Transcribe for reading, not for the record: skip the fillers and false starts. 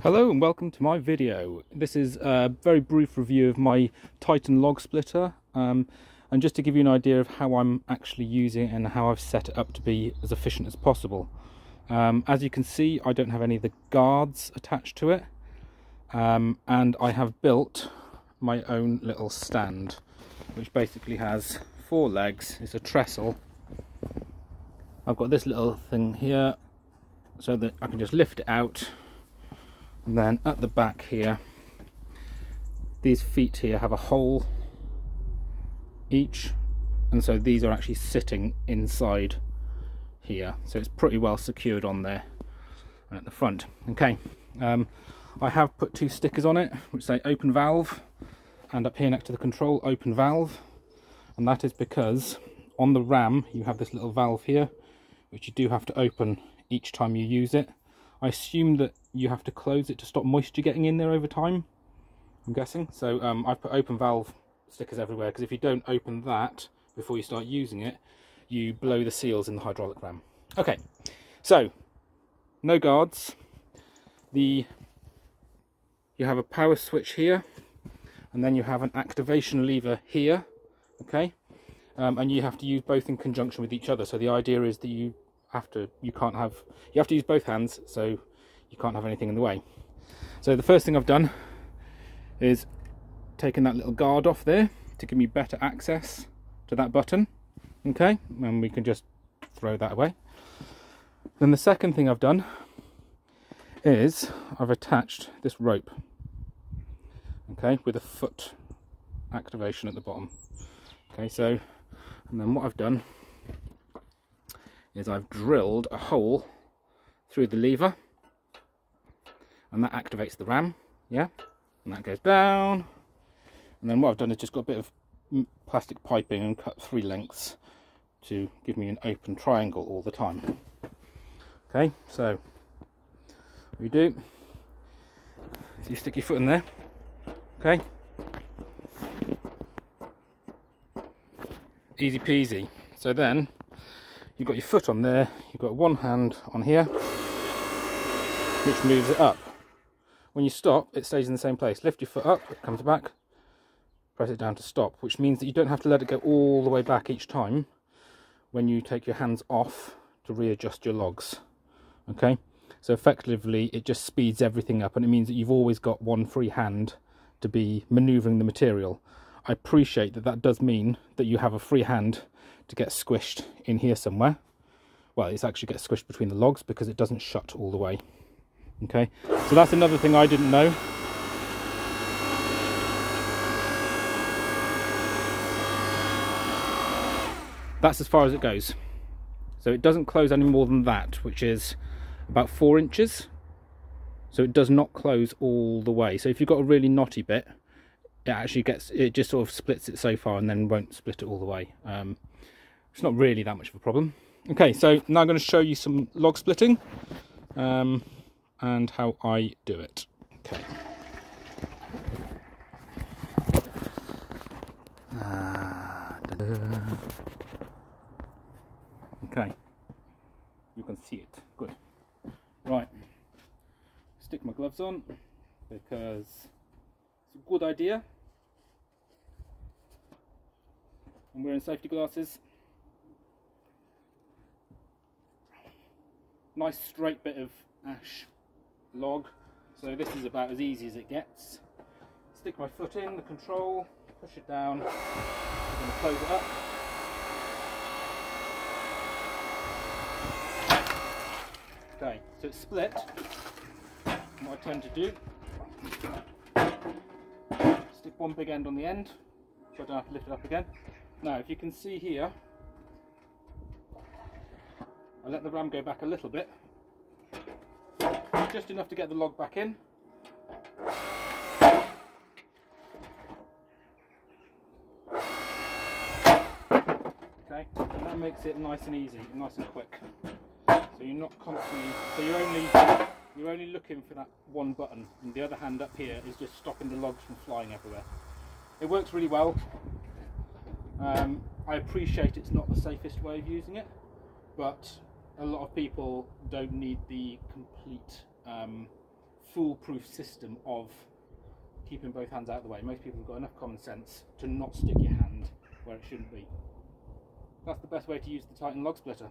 Hello and welcome to my video. This is a very brief review of my Titan log splitter, and just to give you an idea of how I'm actually using it and how I've set it up to be as efficient as possible. As you can see, I don't have any of the guards attached to it, and I have built my own little stand which basically has 4 legs. It's a trestle. I've got this little thing here so that I can just lift it out. And then at the back here, these feet here have a hole each, and so these are actually sitting inside here, so it's pretty well secured on there and at the front. Okay, I have put 2 stickers on it which say open valve, and up here next to the control, open valve, and that is because on the ram you have this little valve here which you do have to open each time you use it. I assume that you have to close it to stop moisture getting in there over time, I'm guessing. So I've put open valve stickers everywhere, because if you don't open that before you start using it, you blow the seals in the hydraulic ram. Okay, so no guards. You have a power switch here, and then you have an activation lever here, okay? And you have to use both in conjunction with each other. So the idea is that you have to use both hands, so you can't have anything in the way. So the first thing I've done is taken that little guard off there to give me better access to that button, okay, and we can just throw that away. Then the second thing I've done is I've attached this rope, okay, with a foot activation at the bottom. Okay, so, and then what I've done is I've drilled a hole through the lever, and that activates the ram, yeah, and that goes down. And then what I've done is just got a bit of plastic piping and cut 3 lengths to give me an open triangle all the time. Okay, so what you do is you stick your foot in there, okay, easy peasy. So then you've got your foot on there, you've got one hand on here which moves it up. When you stop, it stays in the same place. Lift your foot up, it comes back, press it down to stop, which means that you don't have to let it go all the way back each time when you take your hands off to readjust your logs. Okay, so effectively it just speeds everything up, and it means that you've always got one free hand to be maneuvering the material. I appreciate that that does mean that you have a free hand to get squished in here somewhere. Well, it actually gets squished between the logs because it doesn't shut all the way. Okay, so that's another thing I didn't know. That's as far as it goes. So it doesn't close any more than that, which is about 4 inches. So it does not close all the way. So if you've got a really knotty bit, it just sort of splits it so far and then won't split it all the way. It's not really that much of a problem. Okay, so now I'm going to show you some log splitting and how I do it. Okay. Okay, you can see it. Good. Right, stick my gloves on because it's a good idea. I'm wearing safety glasses. Nice straight bit of ash log, so this is about as easy as it gets. Stick my foot in the control, push it down, I'm going to close it up. Okay, so it's split. What I tend to do, stick one big end on the end so I don't have to lift it up again. Now if you can see here, I let the ram go back a little bit, just enough to get the log back in. Okay, and that makes it nice and easy, nice and quick. So you're not constantly, so you're only looking for that one button, and the other hand up here is just stopping the logs from flying everywhere. It works really well. I appreciate it's not the safest way of using it, but a lot of people don't need the complete foolproof system of keeping both hands out of the way. Most people have got enough common sense to not stick your hand where it shouldn't be. That's the best way to use the Titan log splitter.